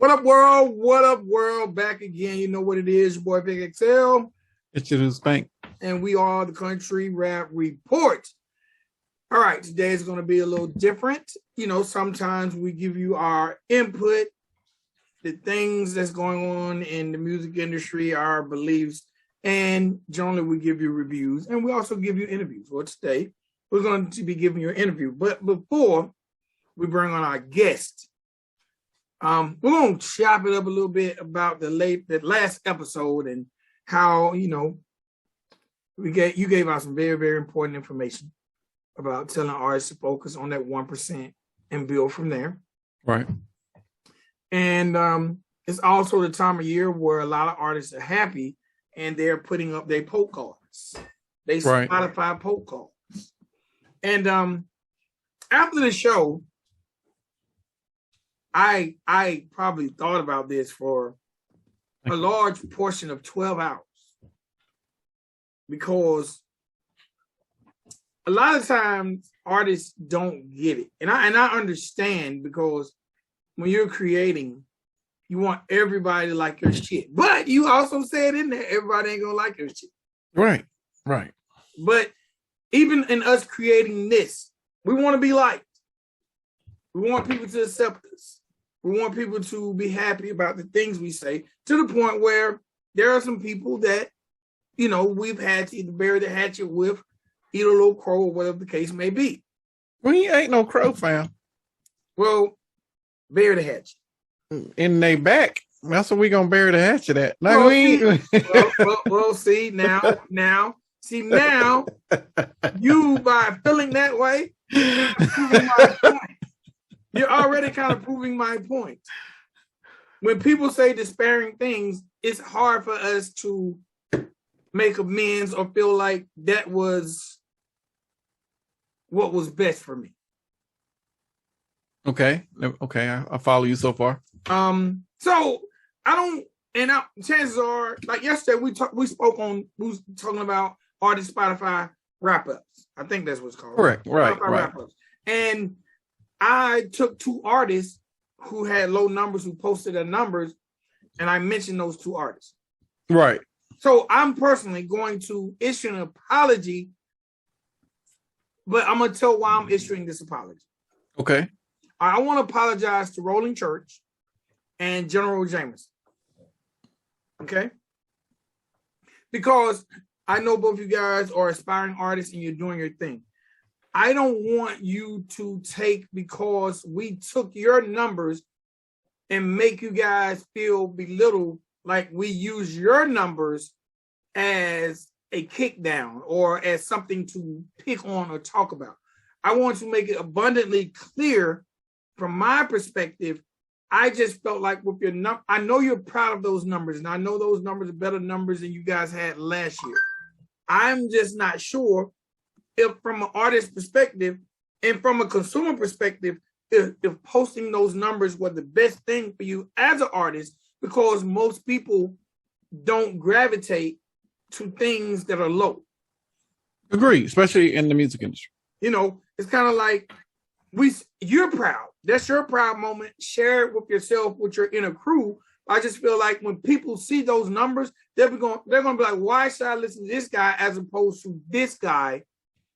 What up, world? What up, world? Back again. You know what it is. Your boy, Vic XL. It's your Spank. And we are the Country Rap Report. All right. Today is going to be a little different. You know, sometimes we give you our input, the things that's going on in the music industry, our beliefs, and generally we give you reviews. And we also give you interviews. Well, today we're going to be giving you an interview. But before we bring on our guest, we're going to chop it up a little bit about the last episode and how, you know, you gave out some very, very important information about telling artists to focus on that 1% and build from there. Right. And it's also the time of year where a lot of artists are happy and they're putting up their poke cards. They Spotify poke cards. And after the show, I probably thought about this for a large portion of 12 hours because a lot of times artists don't get it. And I understand because when you're creating, you want everybody to like your shit. But you also said in there, everybody ain't gonna like your shit. Right, right. But even in us creating this, we want to be liked. We want people to accept us. We want people to be happy about the things we say, to the point where there are some people that, you know, we've had to either bury the hatchet with, eat a little crow, or whatever the case may be. Well, he ain't no crow, fam. Well, bury the hatchet. In they back. That's what we gonna bury the hatchet at. Like see now, you by feeling that way, you're already kind of proving my point. When people say despairing things, it's hard for us to make amends or feel like that was what was best for me. Okay, I follow you so far. So I don't, and chances are, like yesterday, we was talking about artist Spotify wrap-ups. I think that's what's called. Correct, right. Wrap-ups. And I took two artists who had low numbers, who posted their numbers, and I mentioned those two artists. Right. So I'm personally going to issue an apology, but I'm going to tell why I'm issuing this apology. Okay. I want to apologize to Rolling Church and General Jameson. Okay? Because I know both of you guys are aspiring artists and you're doing your thing. I don't want you to take, because we took your numbers and make you guys feel belittled, like we use your numbers as a kick down or as something to pick on or talk about. I want to make it abundantly clear from my perspective. I just felt like with your I know you're proud of those numbers, and I know those numbers are better numbers than you guys had last year. I'm just not sure if from an artist perspective and from a consumer perspective, if posting those numbers was the best thing for you as an artist, because most people don't gravitate to things that are low. Agree, especially in the music industry. You know, it's kind of like you're proud. That's your proud moment. Share it with yourself, with your inner crew. I just feel like when people see those numbers, they're going to be like, why should I listen to this guy as opposed to this guy?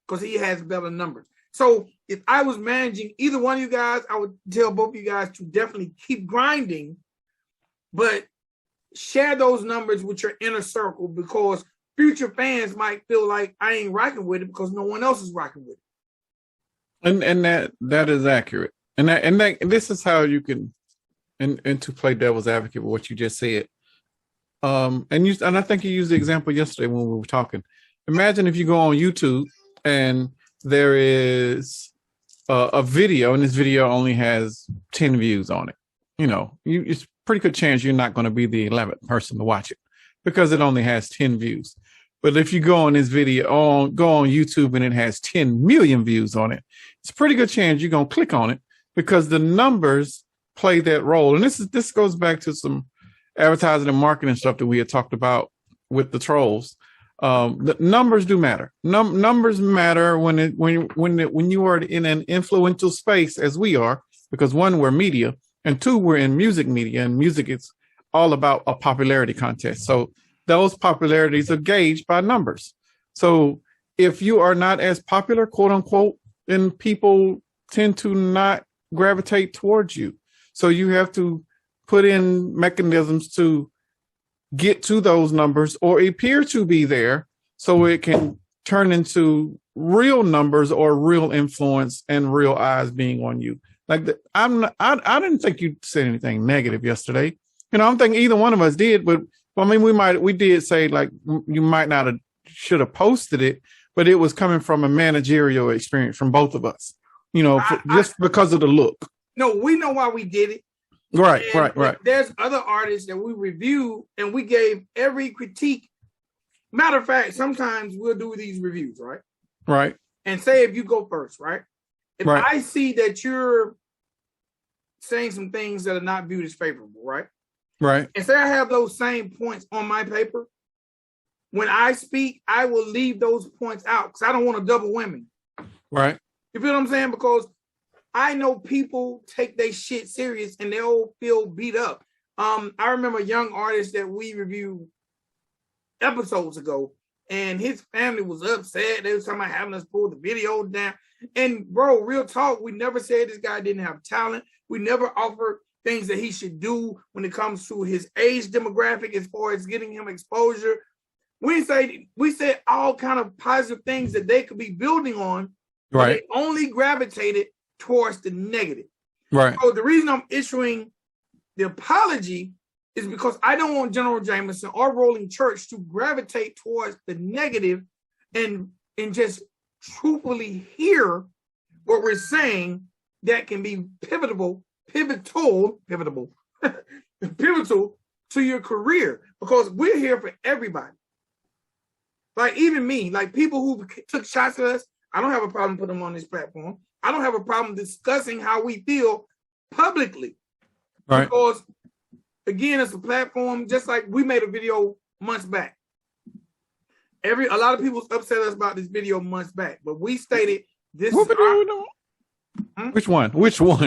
Because he has better numbers. So if I was managing either one of you guys, I would tell both of you guys to definitely keep grinding, but share those numbers with your inner circle, because future fans might feel like I ain't rocking with it because no one else is rocking with it. And that is accurate. And this is how you can, and to play devil's advocate with what you just said. And I think you used the example yesterday when we were talking. Imagine if you go on YouTube and there is a video, and this video only has 10 views on it. You know, it's a pretty good chance you're not going to be the 11th person to watch it because it only has 10 views. But if you go on this video, go on YouTube and it has 10 million views on it, it's a pretty good chance you're going to click on it because the numbers play that role. And this goes back to some advertising and marketing stuff that we had talked about with the trolls. The numbers do matter. Numbers matter when you are in an influential space as we are, because one, we're media, And two, we're in music media, and music is all about a popularity contest. So those popularities are gauged by numbers. So if you are not as popular, quote unquote, then people tend to not gravitate towards you. So you have to put in mechanisms to get to those numbers or appear to be there so it can turn into real numbers or real influence and real eyes being on you. Like I didn't think you said anything negative yesterday. I don't think either one of us did, but I mean, we did say like you might not have should have posted it, but it was coming from a managerial experience from both of us, just because of the look. No, we know why we did it. Right. There's other artists that we review and we gave every critique. Matter of fact, sometimes we'll do these reviews, right? Right. And say if you go first, right? If I see that you're saying some things that are not viewed as favorable, right? Right. And say I have those same points on my paper, when I speak, I will leave those points out because I don't want a double whammy. Right. You feel what I'm saying? Because I know people take their shit serious and they'll feel beat up. I remember a young artist that we reviewed episodes ago, and his family was upset. They were talking about having us pull the video down. And bro, real talk, we never said this guy didn't have talent. We never offered things that he should do when it comes to his age demographic as far as getting him exposure. We said all kind of positive things that they could be building on. Right. They only gravitated towards the negative. Right. So the reason I'm issuing the apology is because I don't want General Jameson or Rolling Church to gravitate towards the negative and just truthfully hear what we're saying that can be pivotal to your career, because we're here for everybody. Like even me, like people who took shots at us, I don't have a problem putting them on this platform. I don't have a problem discussing how we feel publicly. Right. Because again, it's a platform, just like we made a video months back. A lot of people upset us about this video months back, but we stated this. What video? Which one?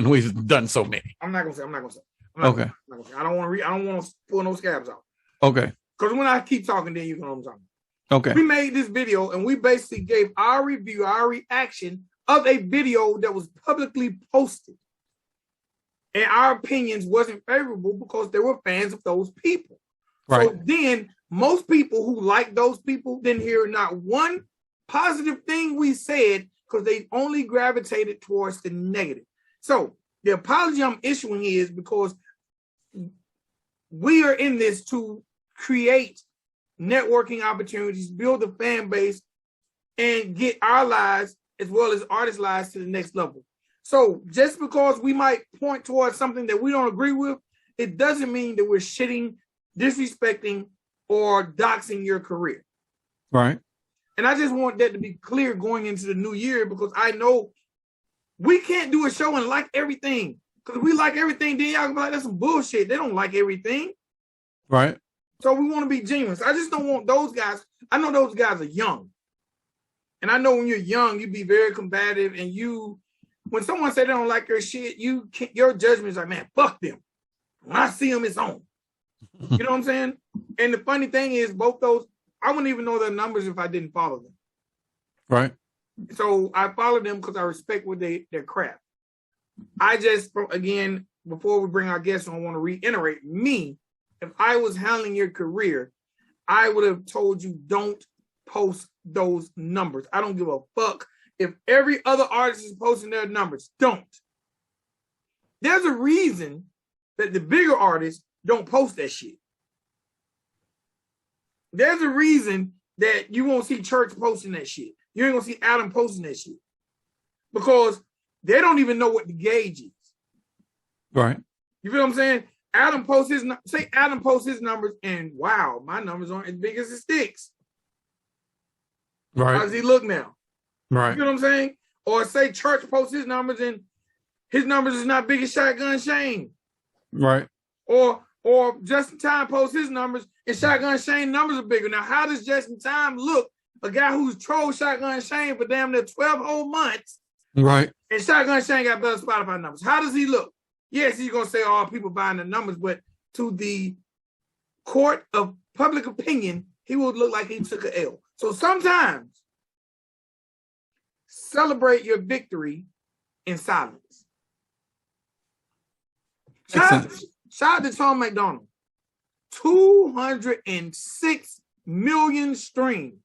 We've done so many. I'm not gonna say. Okay. I don't want to pull no scabs out. Okay. Because when I keep talking, then you know what I'm talking about. Okay. We made this video and we basically gave our review, our reaction of a video that was publicly posted. And our opinions wasn't favorable because they were fans of those people. Right. So then most people who like those people didn't hear not one positive thing we said because they only gravitated towards the negative. So the apology I'm issuing is because we are in this to create networking opportunities, build a fan base, and get our lives as well as artists' lives to the next level. So just because we might point towards something that we don't agree with, it doesn't mean that we're shitting, disrespecting, or doxing your career. Right. And I just want that to be clear going into the new year, because I know we can't do a show and like everything. Because if we like everything, then y'all can be like, that's some bullshit. They don't like everything. Right. So we want to be genuine. I just don't want those guys. I know those guys are young. And I know when you're young, you be very combative. And when someone say they don't like your shit, your judgment is like, man, fuck them. When I see them, it's on. You know what I'm saying? And the funny thing is, both those, I wouldn't even know their numbers if I didn't follow them. Right. So I follow them because I respect what their craft. I just, again, before we bring our guests on, I want to reiterate, if I was handling your career, I would have told you don't post those numbers. I don't give a fuck if every other artist is posting their numbers. Don't. There's a reason that the bigger artists don't post that shit. There's a reason that you won't see Church posting that shit. You ain't gonna see Adam posting that shit. Because they don't even know what the gauge is. Right. You feel what I'm saying? Adam posts his numbers, and wow, my numbers aren't as big as the sticks. Right. How does he look now? Right. You know what I'm saying? Or say Church posts his numbers, and his numbers is not big as Shotgun Shane. Right. Or Just in Time posts his numbers, and Shotgun Shane numbers are bigger. Now, how does Just in Time look? A guy who's trolled Shotgun Shane for damn near 12 whole months. Right. And Shotgun Shane got better Spotify numbers. How does he look? yes, he's gonna say all people buying the numbers, but to the court of public opinion, he would look like he took an L. So sometimes celebrate your victory in silence. Shout out to Tom McDonald. 206 million streams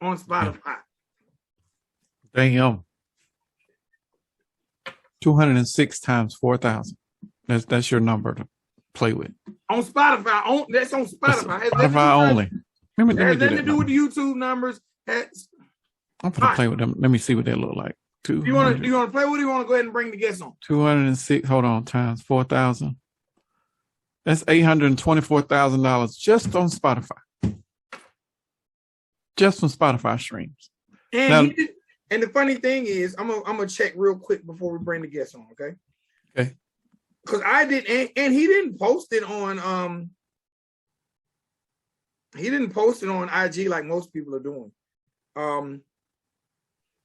on Spotify. Damn. 206 times 4,000. That's your number to play with. On Spotify. That's on Spotify. Spotify only. Let me has do nothing that to do with the YouTube numbers. I'm gonna play with them. Let me see what they look like. You want to play with it? You want to go ahead and bring the guests on? 206. Hold on, times 4,000. That's $824,000 just on Spotify. Just from Spotify streams. And the funny thing is, I'm gonna check real quick before we bring the guests on. Okay. Okay. Because I did, and he didn't post it on he didn't post it on IG like most people are doing.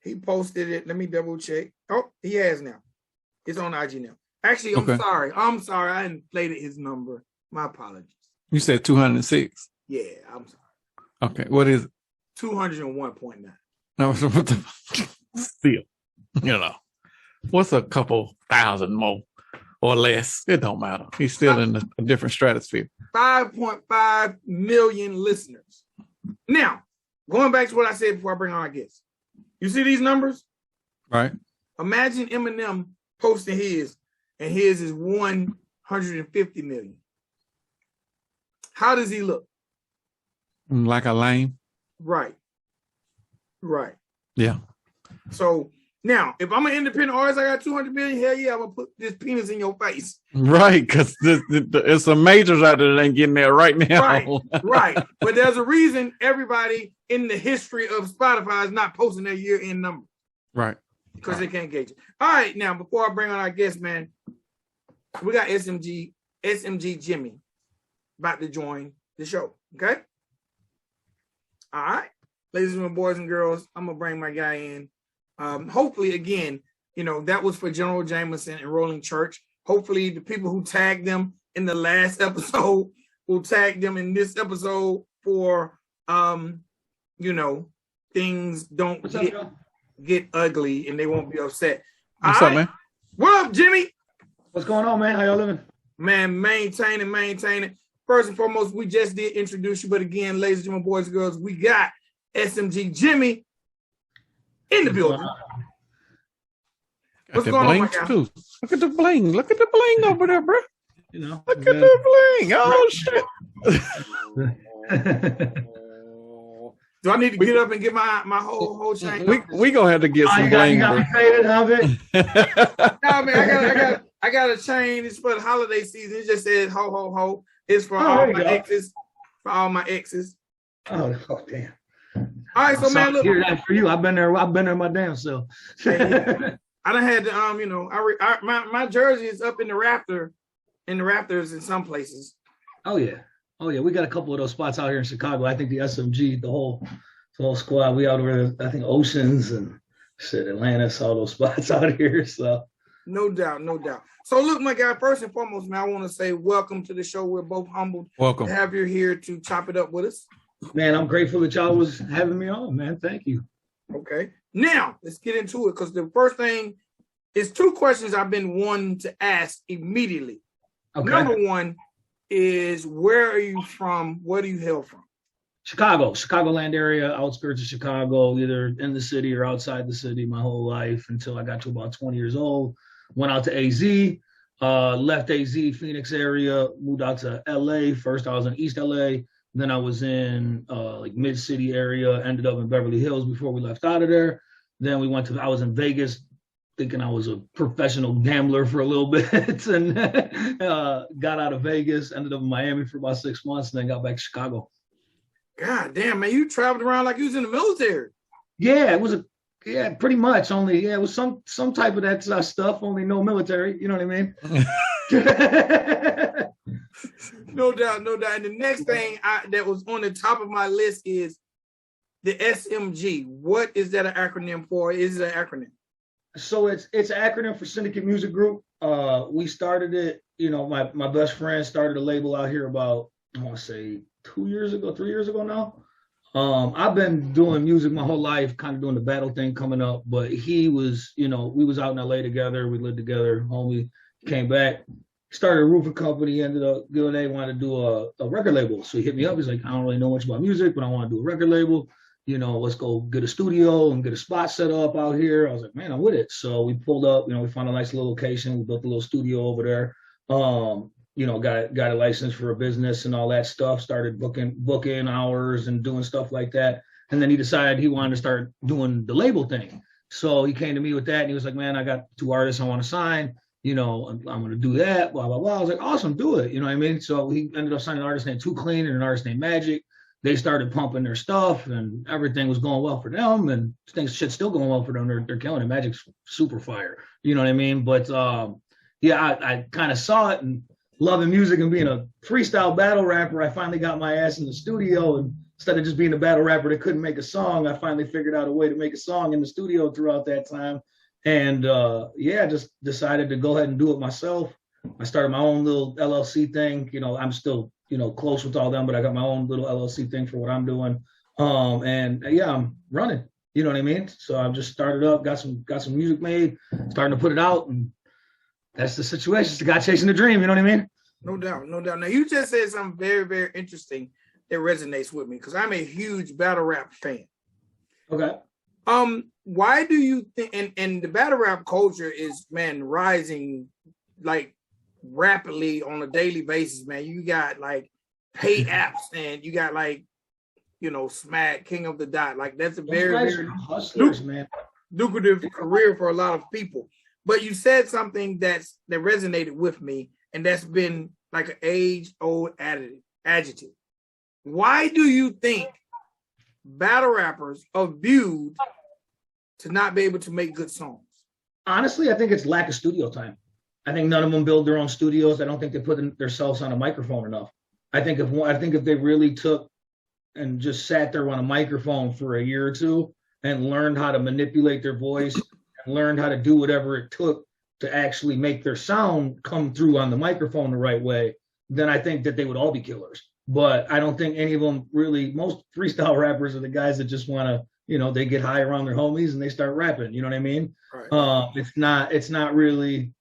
He posted it. Let me double check. Oh, he has now. It's on IG now. Actually, I'm sorry. I inflated his number. My apologies. You said 206. Yeah, I'm sorry. Okay, what is it? 201.9. No, what the still, what's a couple thousand more or less? It don't matter. He's still in a different stratosphere. 5.5 million listeners. Now, going back to what I said before I bring on our guests. You see these numbers? Right. Imagine Eminem posting his, and his is 150 million. How does he look? Like a lame? Right. Yeah. So now, if I'm an independent artist, I got 200 million. Hell yeah, I'm gonna put this penis in your face. Right, because there's some majors out there that ain't getting there right now. Right. But there's a reason everybody in the history of Spotify is not posting their year-end number. Right. Because they can't gauge it. All right, now before I bring on our guest, man, we got SMG Jimmy about to join the show. Okay. All right. Ladies and boys and girls, I'm gonna bring my guy in. Hopefully, again, that was for General Jameson and Rolling Church. Hopefully, the people who tagged them in the last episode will tag them in this episode for, things don't get ugly and they won't be upset. What's up, man? What up, Jimmy? What's going on, man? How y'all living? Man, maintaining. First and foremost, we just did introduce you, but again, ladies and gentlemen, boys and girls, we got SMG Jimmy in the building. What's going on, my guy? Too. Look at the bling. Look at the bling over there, bro. Look at the bling. Oh, shit. Do I need to get up and get my whole chain? We gonna have to get some bling. You got me faded of it. No, man, I got a chain. It's for the holiday season. It just says ho ho ho. It's for all my exes. For all my exes. Oh damn. All right, so man, look. Hear that for you. I've been there my damn self. I done had to my jersey is up in the rafters in some places. Oh yeah. We got a couple of those spots out here in Chicago. I think the SMG, the whole squad, we out over I think Oceans and shit, Atlantis, all those spots out here. So no doubt. So look, my guy, first and foremost, man, I want to say welcome to the show. We're both humbled to have you here to chop it up with us. Man, I'm grateful that y'all was having me on, man. Thank you. Okay. Now, let's get into it, because the first thing is two questions I've been wanting to ask immediately. Okay. Number one is, where are you from? Where do you hail from? Chicagoland area, outskirts of Chicago, either in the city or outside the city my whole life until I got to about 20 years old. Went out to AZ, left AZ, Phoenix area, moved out to LA. First, I was in East LA. Then I was in like mid-city area, ended up in Beverly Hills before we left out of there. Then I was in Vegas, thinking I was a professional gambler for a little bit, and got out of Vegas, ended up in Miami for about 6 months, and then got back to Chicago. God damn, man, you traveled around like you was in the military. Yeah, pretty much. Only, it was some type of that stuff, only no military, you know what I mean? No doubt. And the next thing that was on the top of my list is the SMG. What is that an acronym for? Is it an acronym? So it's an acronym for Syndicate Music Group. We started it, my best friend started a label out here about, I want to say 3 years ago now. I've been doing music my whole life, kind of doing the battle thing coming up, but he was, we was out in LA together, we lived together, homie, came back, started a roofing company, ended up doing, they wanted to do a record label. So he hit me up, he's like, I don't really know much about music, but I want to do a record label. Let's go get a studio and get a spot set up out here. I was like, man, I'm with it. So we pulled up, we found a nice little location. We built a little studio over there. Got a license for a business and all that stuff, started booking hours and doing stuff like that. And then he decided he wanted to start doing the label thing. So he came to me with that and he was like, man, I got 2 artists I want to sign. I'm going to do that, blah, blah, blah. I was like, awesome, do it. You know what I mean? So he ended up signing an artist named Too Clean and an artist named Magic. They started pumping their stuff and everything was going well for them, and shit's still going well for them. They're killing it. Magic's super fire. You know what I mean? But I kind of saw it, and loving music and being a freestyle battle rapper, I finally got my ass in the studio, and instead of just being a battle rapper that couldn't make a song, I finally figured out a way to make a song in the studio throughout that time. And just decided to go ahead and do it myself. I started my own little LLC thing. I'm still close with all them, but I got my own little LLC thing for what I'm doing. I'm running, you know what I mean? So I've just started up, got some music made, starting to put it out, and that's the situation. It's the guy chasing the dream, you know what I mean? No doubt. Now you just said something very, very interesting that resonates with me, because I'm a huge battle rap fan. Okay. Why do you think, and the battle rap culture is, man, rising like rapidly on a daily basis, man. You got like pay apps and you got like, Smack, King of the Dot. Like that's a very, very hustlers, man, lucrative career for a lot of people. But you said something that resonated with me, and that's been like an age-old adjective. Why do you think battle rappers are viewed to not be able to make good songs? Honestly, I think it's lack of studio time. I think none of them build their own studios. I don't think they put themselves on a microphone enough. I think if they really took and just sat there on a microphone for a year or two and learned how to manipulate their voice and learned how to do whatever it took to actually make their sound come through on the microphone the right way, then I think that they would all be killers. But I don't think any of them really, most freestyle rappers are the guys that just want to, they get high around their homies and they start rapping. You know what I mean? Right. It's not really,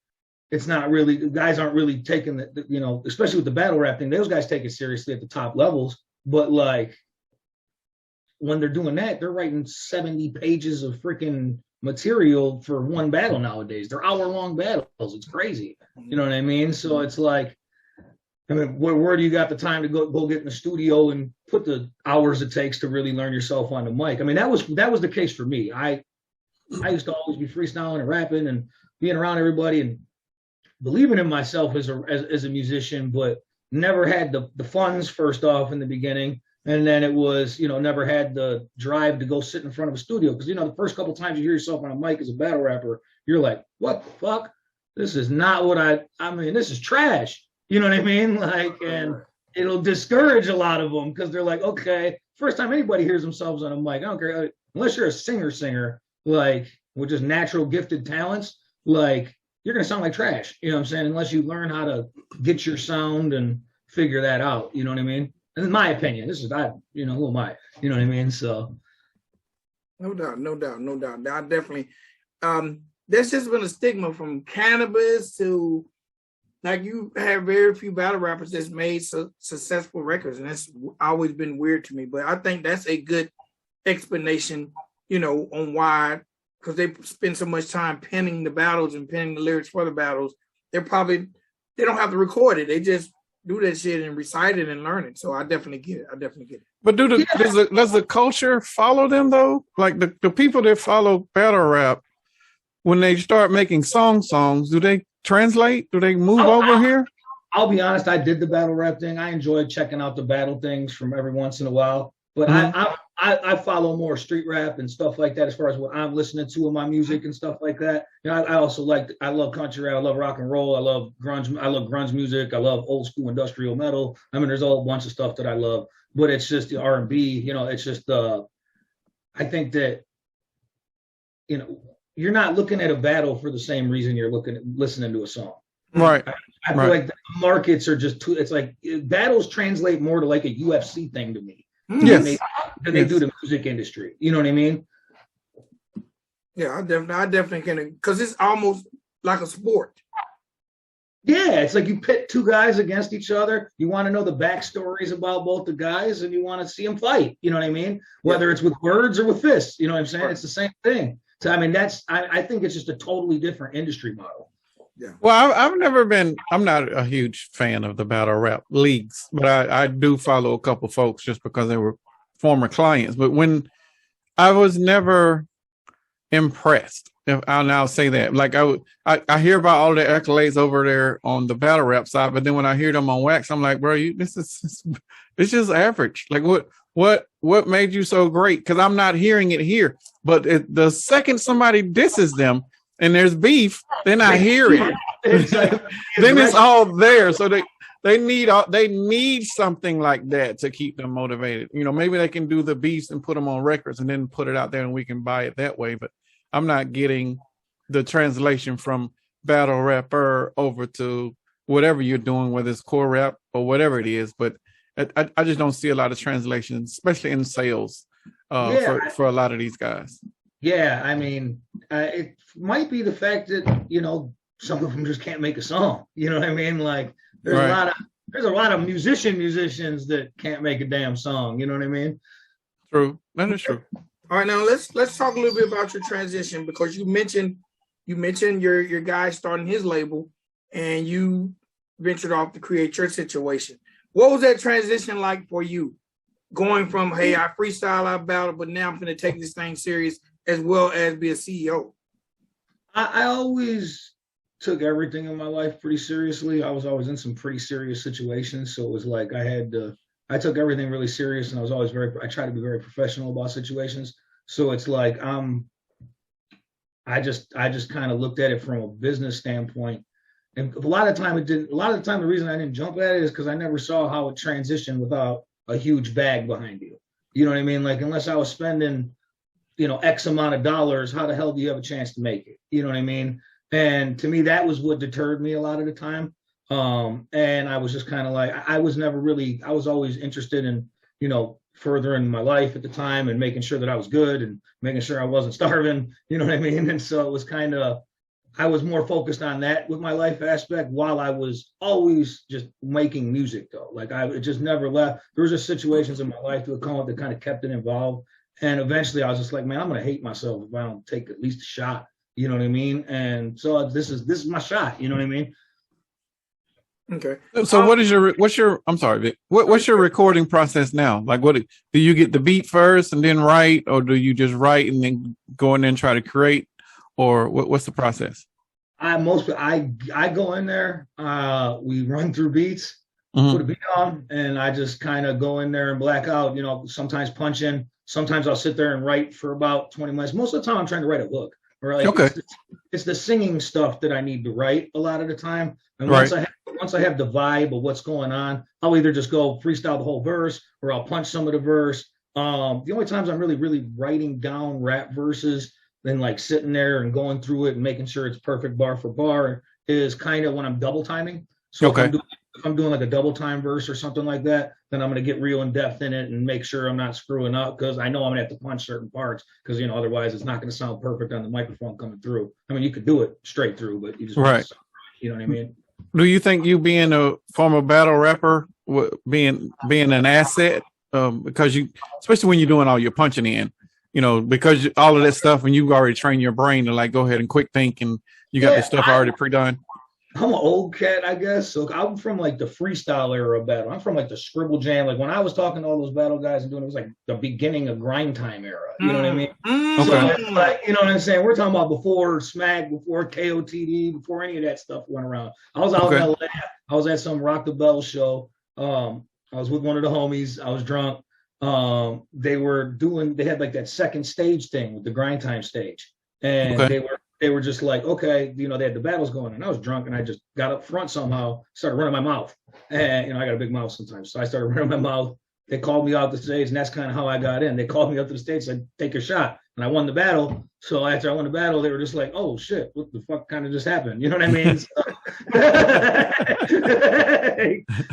the guys aren't really taking the, especially with the battle rap thing, those guys take it seriously at the top levels. But like when they're doing that, they're writing 70 pages of freaking material for one battle nowadays. They're hour-long battles. It's crazy. You know what I mean? So it's like, where do you got the time to go get in the studio and put the hours it takes to really learn yourself on the mic? I mean, that was the case for me. I used to always be freestyling and rapping and being around everybody and believing in myself as a musician, but never had the funds first off in the beginning. And then it was, never had the drive to go sit in front of a studio. Because, the first couple times you hear yourself on a mic as a battle rapper, you're like, what the fuck? This is not what this is trash. You know what I mean? Like, and it'll discourage a lot of them because they're like, okay, first time anybody hears themselves on a mic, I don't care, unless you're a singer, like with just natural gifted talents, like you're going to sound like trash. You know what I'm saying? Unless you learn how to get your sound and figure that out. You know what I mean? And in my opinion, this is not, who am I? You know what I mean? So. No doubt. I definitely, there's just been a stigma from cannabis to, like, you have very few battle rappers that's made successful records, and that's always been weird to me. But I think that's a good explanation, on why, because they spend so much time penning the battles and penning the lyrics for the battles. They don't have to record it. They just do that shit and recite it and learn it. So I definitely get it. But does the culture follow them though? Like the people that follow battle rap, when they start making songs, do they translate? Do they move over here? I'll be honest, I did the battle rap thing. I enjoyed checking out the battle things from every once in a while. But I follow more street rap and stuff like that as far as what I'm listening to in my music and stuff like that. I also I love country rap, I love rock and roll, I love grunge music, I love old school industrial metal. I mean, there's a whole bunch of stuff that I love, but it's just the R&B, it's just I think that, you're not looking at a battle for the same reason you're listening to a song. Right. I feel like the markets are just too. It's like battles translate more to like a UFC thing to me. Yes. Than they do the music industry. You know what I mean? Yeah, I definitely can, because it's almost like a sport. Yeah, it's like you pit two guys against each other. You want to know the backstories about both the guys, and you want to see them fight. You know what I mean? Whether it's with words or with fists. You know what I'm saying? Right. It's the same thing. So I mean, I think it's just a totally different industry model. Yeah. Well, I'm not a huge fan of the battle rap leagues, but I do follow a couple folks just because they were former clients. But when I was never impressed, if I'll now say that, like I hear about all the accolades over there on the battle rap side, but then when I hear them on wax, I'm like, bro, it's just average. Like what made you so great? Because I'm not hearing it here. But the second somebody disses them and there's beef, then I hear it. Then it's all there. So they need something like that to keep them motivated. You know, maybe they can do the beefs and put them on records and then put it out there and we can buy it that way. But I'm not getting the translation from battle rapper over to whatever you're doing, whether it's core rap or whatever it is. But I just don't see a lot of translation, especially in sales for a lot of these guys. Yeah, I mean, it might be the fact that, you know, some of them just can't make a song. You know what I mean? Like there's a lot of musicians that can't make a damn song. You know what I mean? True. That is true. All right, now let's talk a little bit about your transition, because you mentioned your guy starting his label and you ventured off to create your situation. What was that transition like for you? Going from, hey, I freestyle, I battle, but now I'm going to take this thing serious as well as be a CEO. I always took everything in my life pretty seriously. I was always in some pretty serious situations. So it was like I took everything really serious, and I was always I try to be very professional about situations. So it's like I just kind of looked at it from a business standpoint. And a lot of the time the reason I didn't jump at it is because I never saw how it transitioned without a huge bag behind you. You know what I mean? Like, unless I was spending, you know, X amount of dollars, how the hell do you have a chance to make it? You know what I mean? And to me, that was what deterred me a lot of the time. And I was just kind of like, I was always interested in, you know, furthering my life at the time and making sure that I was good and making sure I wasn't starving, you know what I mean? And so it was kind of, I was more focused on that with my life aspect, while I was always just making music though. Like it just never left. There was just situations in my life that would come up that kind of kept it involved. And eventually I was just like, man, I'm going to hate myself if I don't take at least a shot. You know what I mean? And so this is my shot. You know what I mean? Okay. So what's your recording process now? Like, what do you get the beat first and then write, or do you just write and then go in there and try to create, or what's the process? I go in there, we run through beats, Mm-hmm. put a beat on, and I just kind of go in there and black out, you know, sometimes punch in, sometimes I'll sit there and write for about 20 minutes. Most of the time I'm trying to write a hook. Or like, okay. It's the singing stuff that I need to write a lot of the time. And right. once I have the vibe of what's going on, I'll either just go freestyle the whole verse, or I'll punch some of the verse. The only times I'm really, really writing down rap verses, then like sitting there and going through it and making sure it's perfect bar for bar, is kind of when I'm double timing. So okay. If I'm doing like a double time verse or something like that, then I'm going to get real in depth in it and make sure I'm not screwing up, because I know I'm going to have to punch certain parts, because, you know, otherwise it's not going to sound perfect on the microphone coming through. I mean, you could do it straight through, but you just right. You know what I mean? Do you think you being a former battle rapper, being an asset, because you, especially when you're doing all your punching in, you know, because all of that stuff, and you've already trained your brain to like go ahead and quick think, and you got the stuff already pre-done? I'm an old cat, I guess. So I'm from like the freestyle era of battle. I'm from like the scribble jam. Like when I was talking to all those battle guys and doing it, was like the beginning of grind time era. You know what I mean? Okay. So like, you know what I'm saying? We're talking about before Smack, before KOTD, before any of that stuff went around. I was out in LA. I was at some Rock the Bell show. I was with one of the homies. I was drunk. They had like that second stage thing with the grind time stage. And they were just like, okay, you know, they had the battles going, and I was drunk, and I just got up front somehow, started running my mouth, and, you know, I got a big mouth sometimes, so I started running my mouth, they called me out the stage, and that's kind of how I got in. They called me up to the stage, said, "Take your shot," and I won the battle. So after I won the battle, they were just like, "Oh shit, what the fuck kind of just happened?" You know what I mean?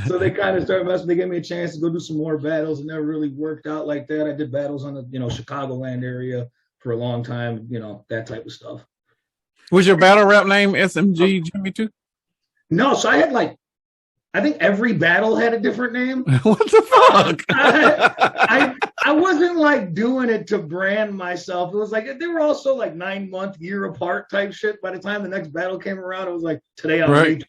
So they kind of started messing. They gave me a chance to go do some more battles. It never really worked out like that. I did battles on the Chicagoland area for a long time. That type of stuff. Was your battle rap name SMG Jimmy too? No, so I had I think every battle had a different name. What the fuck? I wasn't doing it to brand myself. It was they were also 9-month, year apart type shit. By the time the next battle came around, it was today I'm right.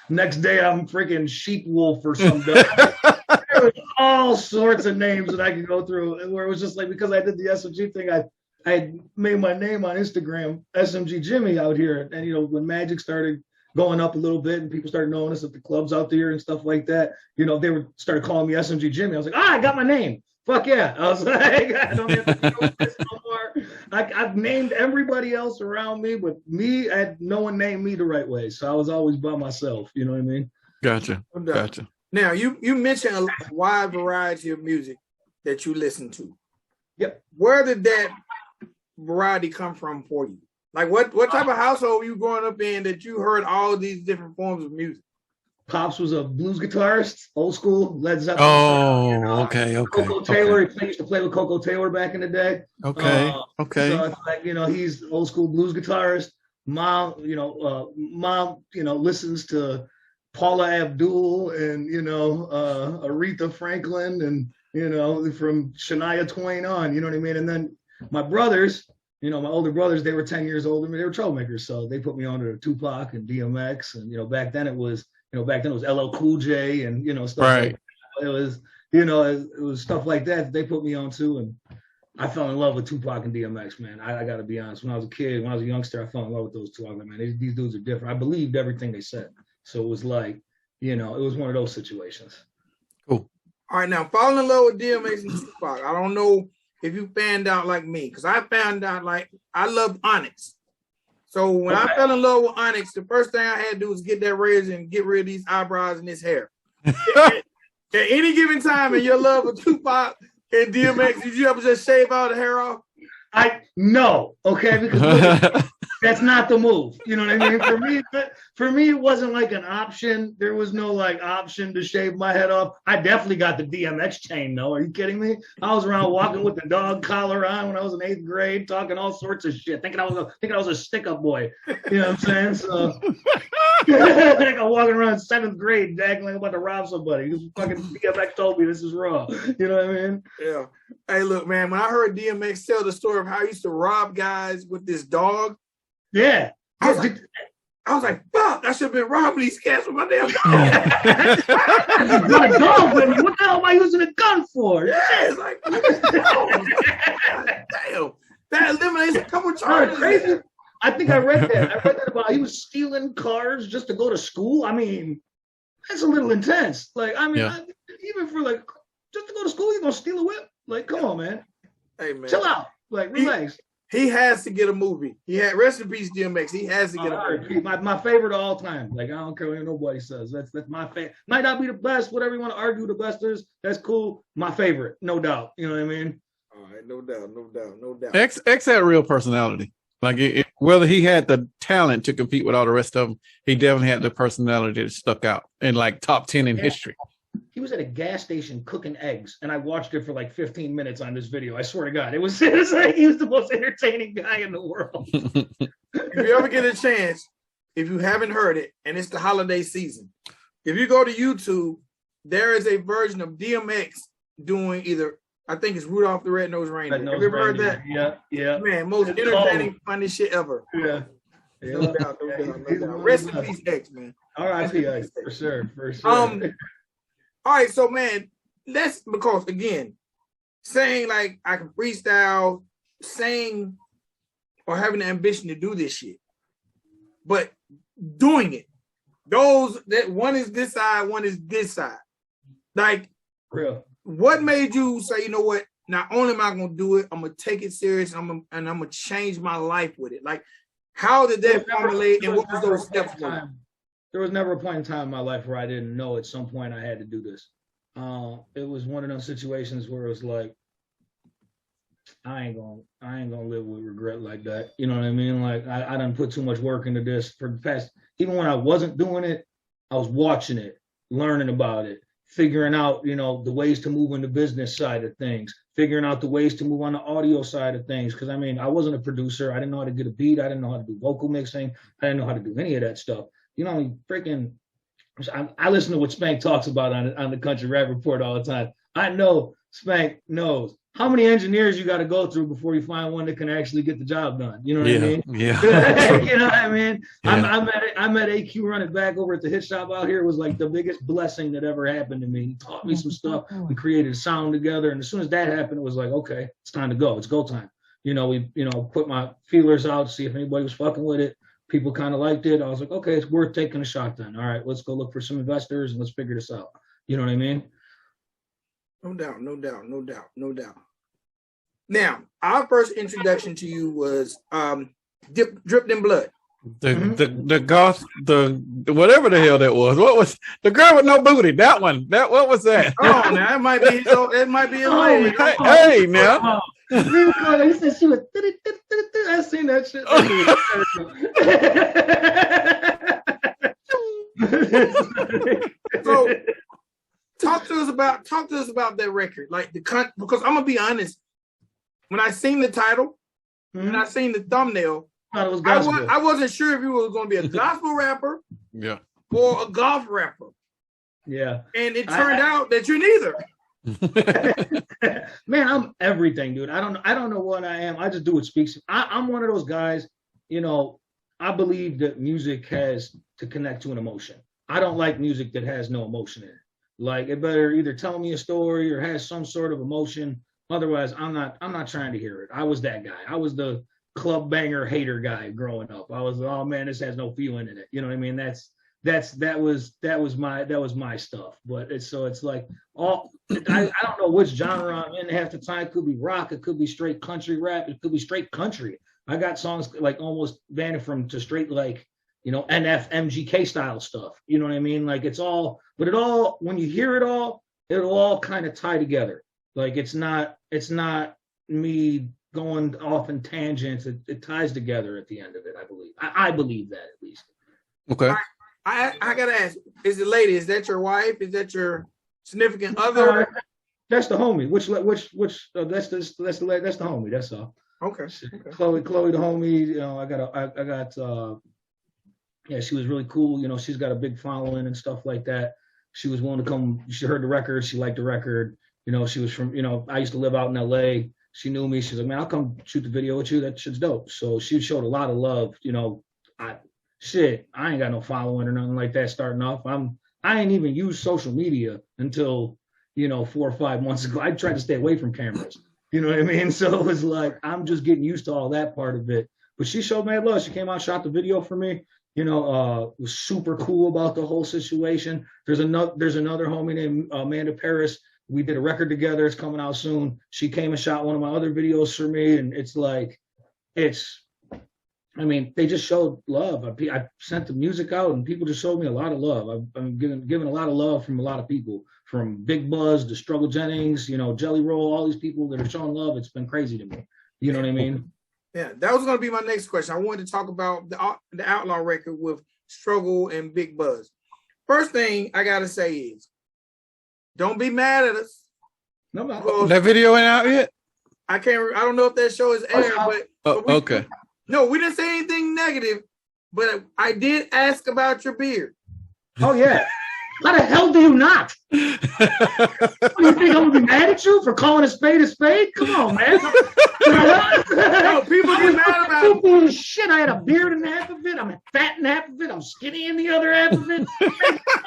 Next day I'm freaking Sheep Wolf or something. There was all sorts of names that I could go through, where it was just because I did the SMG thing, I had made my name on Instagram, SMG Jimmy out here. And when Magic started going up a little bit and people started knowing us at the clubs out there and stuff like that, they started calling me SMG Jimmy. I was like, I got my name. Fuck yeah. I was like, I don't have to deal with this no more. I've named everybody else around me, but me, no one named me the right way. So I was always by myself. You know what I mean? Gotcha. Now, you mentioned a wide variety of music that you listen to. Yep. Where did that variety come from for you? What type of household were you growing up in that you heard all these different forms of music? Pops was a blues guitarist, old school, Led Zeppelin. Oh, okay. Coco Taylor. He used to play with Coco Taylor back in the day. Okay. So it's he's old school blues guitarist. Mom, listens to Paula Abdul and Aretha Franklin and from Shania Twain on. You know what I mean? And then my brothers, my older brothers, they were 10 years older. They were troublemakers, so they put me on to Tupac and DMX. And back then it was LL Cool J and stuff like that. It was it was stuff like that they put me on to, and I fell in love with Tupac and DMX, man. I got to be honest. When I was a kid, when I was a youngster, I fell in love with those two. I was like, man, these dudes are different. I believed everything they said, so it was it was one of those situations. Cool. All right, now falling in love with DMX and Tupac. I don't know if you found out like me, because I found out I loved Onyx. So when I fell in love with Onyx, the first thing I had to do was get that razor and get rid of these eyebrows and this hair. At any given time in your love with Tupac and DMX, did you ever just shave all the hair off? No, okay, because that's not the move. You know what I mean? For me, it wasn't an option. There was no option to shave my head off. I definitely got the DMX chain though. Are you kidding me? I was around walking with the dog collar on when I was in 8th grade, talking all sorts of shit, thinking I was a stick-up boy. You know what I'm saying? So I'm walking around 7th grade, acting like I'm about to rob somebody. This fucking DMX told me this is raw. You know what I mean? Yeah. Hey, look, man. When I heard DMX tell the story of how he used to rob guys with this dog, yeah, I was like, fuck, I should have been robbing these cats with my damn dog. Got a dog with me. What the hell am I using a gun for? Yeah, it's damn. That eliminates a couple charges. Crazy. I think I read that about he was stealing cars just to go to school. I mean, that's a little intense. Even for just to go to school, you're gonna steal a whip? Come on, man. Hey, man. Chill out. Relax. He has to get a movie. Rest in peace, DMX. He has to get a movie. My favorite of all time. I don't care what nobody says. That's my favorite. Might not be the best. Whatever you want to argue the best is, that's cool. My favorite, no doubt. You know what I mean? All right, no doubt. X had real personality. Whether he had the talent to compete with all the rest of them, he definitely had the personality that stuck out in top 10 in history. He was at a gas station cooking eggs, and I watched it for 15 minutes on this video. I swear to God, he was he was the most entertaining guy in the world. If you ever get a chance, if you haven't heard it, and it's the holiday season, if you go to YouTube, there is a version of DMX doing I think it's Rudolph the Red-Nosed Reindeer. Have you ever heard that? Yeah. Man, most entertaining, funny shit ever. Yeah. No doubt. Rest in peace, X, man. R.I.P. X, for sure. All right, so man, because again, saying I can freestyle, saying or having the ambition to do this shit, but doing it, that one is this side, one is this side. Real. What made you say, you know what? Not only am I gonna do it, I'm gonna take it serious, and I'm gonna change my life with it. How did that formulate, and what was those steps? There was never a point in time in my life where I didn't know at some point I had to do this. it was one of those situations where it was like, I ain't gonna live with regret like that. You know what I mean? Like I done put too much work into this for the past, even when I wasn't doing it, I was watching it, learning about it, figuring out, the ways to move in the business side of things, figuring out the ways to move on the audio side of things. Cause I mean, I wasn't a producer. I didn't know how to get a beat. I didn't know how to do vocal mixing. I didn't know how to do any of that stuff. Freaking, I listen to what Spank talks about on the Country Rap Report all the time. I know Spank knows how many engineers you got to go through before you find one that can actually get the job done. You know what I mean? Yeah. You know what I mean? Yeah. I met AQ running back over at the hit shop out here. It was like the biggest blessing that ever happened to me. He taught me some stuff. We created a sound together. And as soon as that happened, it was like, okay, it's time to go. It's go time. We put my feelers out to see if anybody was fucking with it. People kind of liked it. I was like, okay, it's worth taking a shot then. All right, let's go look for some investors and let's figure this out. You know what I mean? No doubt. Now, our first introduction to you was Dripped in Blood. The goth, the whatever the hell that was. What was the girl with no booty? That one. What was that? Oh, now that might be his lady. Hey, now. He said she was. I seen that shit. So, talk to us about that record, like because I'm gonna be honest. When I seen the title and I seen the thumbnail, I wasn't sure if you were going to be a gospel rapper, or a golf rapper. Yeah, and it turned out that you're neither. Man, I'm everything, dude. I don't know what I am. I just do what speaks. I'm one of those guys. I believe that music has to connect to an emotion. I don't like music that has no emotion in it. Like, it better either tell me a story or has some sort of emotion. Otherwise, I'm not trying to hear it. I was that guy. I was the club banger hater guy growing up. I was, oh man, this has no feeling in it. You know what I mean? That was my stuff. But it's like I don't know which genre I'm in half the time. It could be rock, it could be straight country rap, it could be straight country. I got songs like almost banned from to straight like, NF MGK style stuff. You know what I mean? Like it's all, but it all, when you hear it all, it'll all kind of tie together. Like it's not me going off in tangents. It ties together at the end of it, I believe. I believe that at least. Okay. I gotta ask, is that your wife? Is that your significant other? That's the homie. Which that's the homie. That's all. Okay. Chloe the homie. I got she was really cool. She's got a big following and stuff like that. She was willing to come. She heard the record. She liked the record. She was from, I used to live out in LA. She knew me. She's like, man, I'll come shoot the video with you. That shit's dope. So she showed a lot of love. I ain't got no following or nothing like that starting off. I ain't even used social media until, 4 or 5 months ago. I tried to stay away from cameras. You know what I mean? So it was like, I'm just getting used to all that part of it. But she showed mad love. She came out, shot the video for me. Was super cool about the whole situation. There's another homie named Amanda Paris. We did a record together. It's coming out soon. She came and shot one of my other videos for me. And it's like, they just showed love. I sent the music out and people just showed me a lot of love. I'm given a lot of love from a lot of people, from Big Buzz to Struggle Jennings, Jelly Roll, all these people that are showing love. It's been crazy to me. You know what I mean? Yeah, that was going to be my next question. I wanted to talk about the Outlaw record with Struggle and Big Buzz. First thing I got to say is, don't be mad at us. No. That video ain't out yet? I don't know if that show is aired, but okay. No, we didn't say anything negative, but I did ask about your beard. Oh, yeah. How the hell do you not? What, do you think I'm gonna be mad at you for calling a spade a spade? Come on, man. No, people get mad about it. Shit, I had a beard in half of it. I'm fat in half of it. I'm skinny in the other half of it.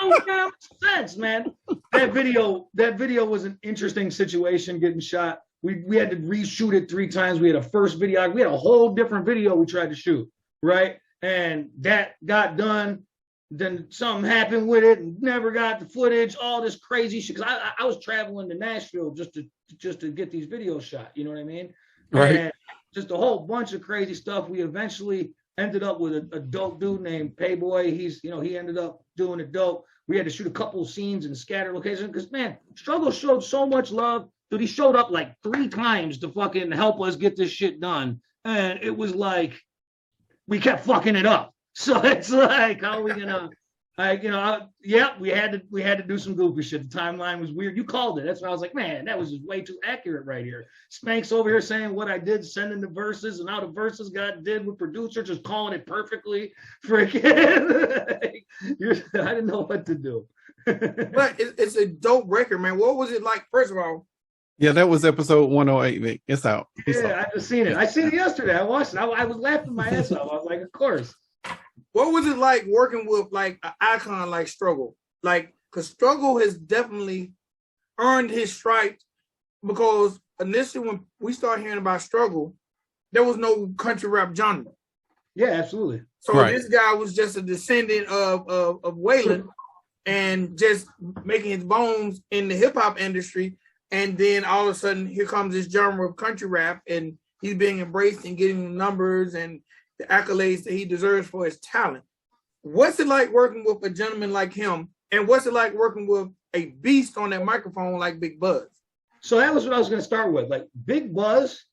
No damn sense, man. That video was an interesting situation getting shot. We had to reshoot it 3 times. We had a first video. We had a whole different video we tried to shoot, right? And that got done. Then something happened with it and never got the footage, all this crazy shit. Because I was traveling to Nashville just to get these videos shot. You know what I mean? Right. And just a whole bunch of crazy stuff. We eventually ended up with a dope dude named Payboy. He ended up doing it dope. We had to shoot a couple of scenes in scattered locations because, man, Struggle showed so much love. Dude, he showed up like 3 times to fucking help us get this shit done. And it was like, we kept fucking it up. So it's like, how are we gonna, like, you know, we had to do some goofy shit. The timeline was weird. You called it. That's why I was like, man, that was just way too accurate right here. Spank's over here saying what I did, sending the verses, and how the verses got did with producer, just calling it perfectly. Freaking, I didn't know what to do. But it's a dope record, man. What was it like? First of all, Yeah, that was episode 108, Vic. It's out. Yeah, I just seen it. I seen it yesterday. I watched it. I was laughing my ass off. I was like, of course. what was it like working with like an icon like Struggle? Like, because Struggle has definitely earned his stripes, because initially when we started hearing about Struggle, there was no country rap genre. Yeah, absolutely. So This guy was just a descendant of Waylon and just making his bones in the hip hop industry. And then all of a sudden, here comes this genre of country rap, and he's being embraced and getting the numbers and the accolades that he deserves for his talent. What's it like working with a gentleman like him? And what's it like working with a beast on that microphone like Big Buzz? So that was what I was going to start with. Like, Big Buzz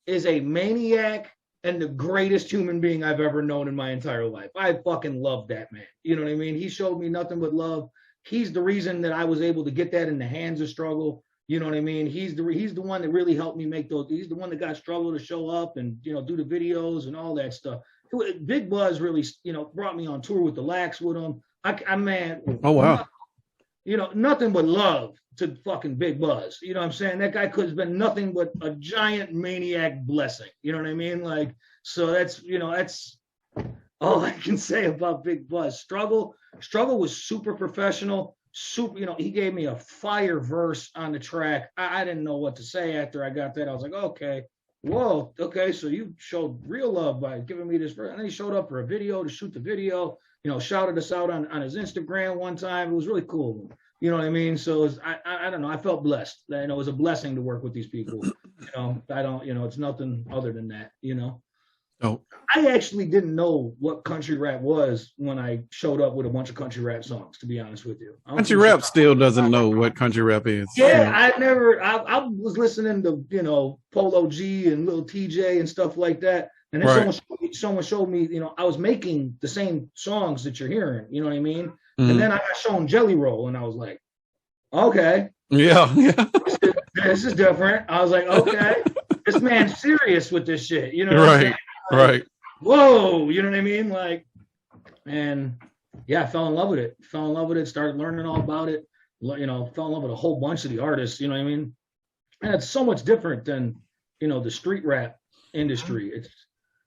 is a maniac and the greatest human being I've ever known in my entire life. I fucking love that man. You know what I mean? He showed me nothing but love. He's the reason that I was able to get that in the hands of Struggle. You know what I mean? He's the one that really helped me make those. He's the one that got Struggle to show up and, you know, do the videos and all that stuff. Big Buzz really, you know, brought me on tour with the Lax with him. Man. Oh, wow. You know, nothing but love to fucking Big Buzz. You know what I'm saying? That guy could have been nothing but a giant maniac blessing. You know what I mean? Like, so that's all I can say about Big Buzz. Struggle was super professional. You know, he gave me a fire verse on the track. I didn't know what to say after I got that. I was like, okay, whoa, okay, so you showed real love by giving me this verse. And then he showed up for a video to shoot the video, you know, shouted us out on his Instagram one time. It was really cool. You know what I mean? So I don't know, I felt blessed. You know, it was a blessing to work with these people. You know, it's nothing other than that, you know. Oh. I actually didn't know what country rap was when I showed up with a bunch of country rap songs, to be honest with you. Country rap still doesn't know what country rap is. Yeah, I was listening to, you know, Polo G and Lil TJ and stuff like that. And then someone showed me, you know, I was making the same songs that you're hearing, you know what I mean? Mm-hmm. And then I got shown Jelly Roll and I was like, okay. Yeah. This is different. I was like, okay, this man's serious with this shit. You know what I'm saying? Right. Whoa, you know what I mean? Like, and yeah, I fell in love with it. Started learning all about it. You know, fell in love with a whole bunch of the artists, you know what I mean? And it's so much different than, you know, the street rap industry.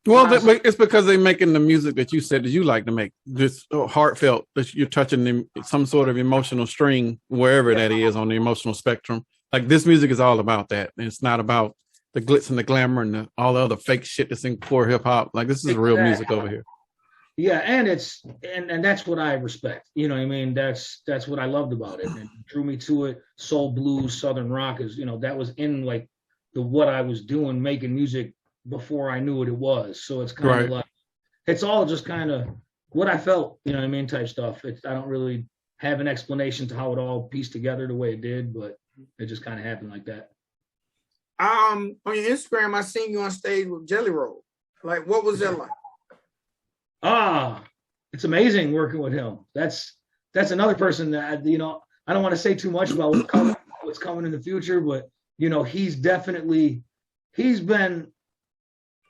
It's because they're making the music that you said that you like to make, just heartfelt, that you're touching some sort of emotional string, wherever that is on the emotional spectrum. Like, this music is all about that. And it's not about the glitz and the glamour and all the other fake shit that's in poor hip hop. Like, this is real music over here. Yeah, and and that's what I respect. You know what I mean? That's what I loved about it. And it drew me to it. Soul, blues, southern rock is, you know, that was in like what I was doing, making music before I knew what it was. So it's kind of like, it's all just kind of what I felt, you know what I mean, type stuff. I don't really have an explanation to how it all pieced together the way it did, but it just kind of happened like that. On your Instagram, I seen you on stage with Jelly Roll. Like, what was that like? It's amazing working with him. That's another person that, you know, I don't want to say too much about what's coming in the future, but, you know, he's been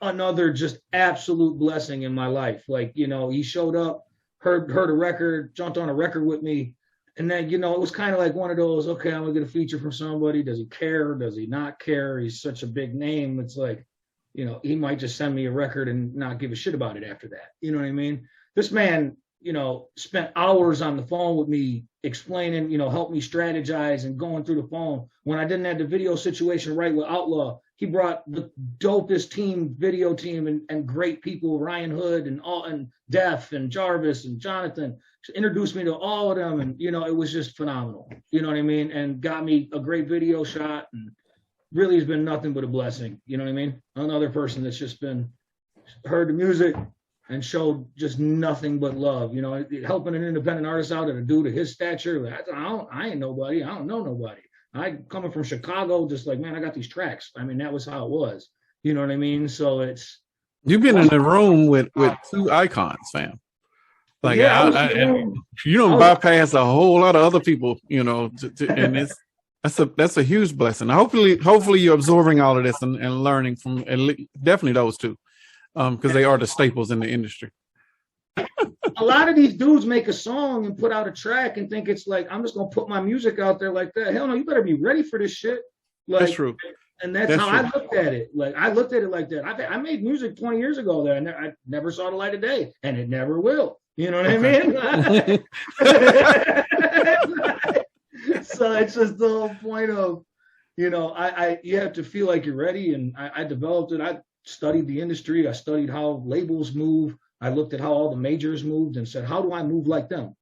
another just absolute blessing in my life. Like, you know, he showed up, heard a record, jumped on a record with me. And then, you know, it was kind of like one of those, okay, I'm going to get a feature from somebody. Does he care? Does he not care? He's such a big name. It's like, you know, he might just send me a record and not give a shit about it after that. You know what I mean? This man, you know, spent hours on the phone with me explaining, you know, helped me strategize and going through the phone. When I didn't have the video situation right with Outlaw, he brought the dopest video team and great people, Ryan Hood and Def and Jarvis and Jonathan, introduced me to all of them. And, you know, it was just phenomenal. You know what I mean? And got me a great video shot, and really has been nothing but a blessing. You know what I mean? Another person that's just been heard the music, and showed just nothing but love. You know, helping an independent artist out and a dude of his stature. I ain't nobody. I don't know nobody. I coming from Chicago, just like, man, I got these tracks. I mean, that was how it was. You know what I mean? So it's. You've been in the room with two icons, fam. Like, you don't bypass a whole lot of other people, you know, and that's a huge blessing. Hopefully you're absorbing all of this and learning from definitely those two, because they are the staples in the industry. A lot of these dudes make a song and put out a track and think it's like, I'm just gonna put my music out there like that. Hell no, you better be ready for this shit. Like, that's true. And that's how true. I looked at it. Like, I looked at it like that. I made music 20 years ago that I never saw the light of day, and it never will. You know what I mean? So it's just the whole point of, you know, you have to feel like you're ready. And I developed it. I studied the industry. I studied how labels move. I looked at how all the majors moved and said, how do I move like them?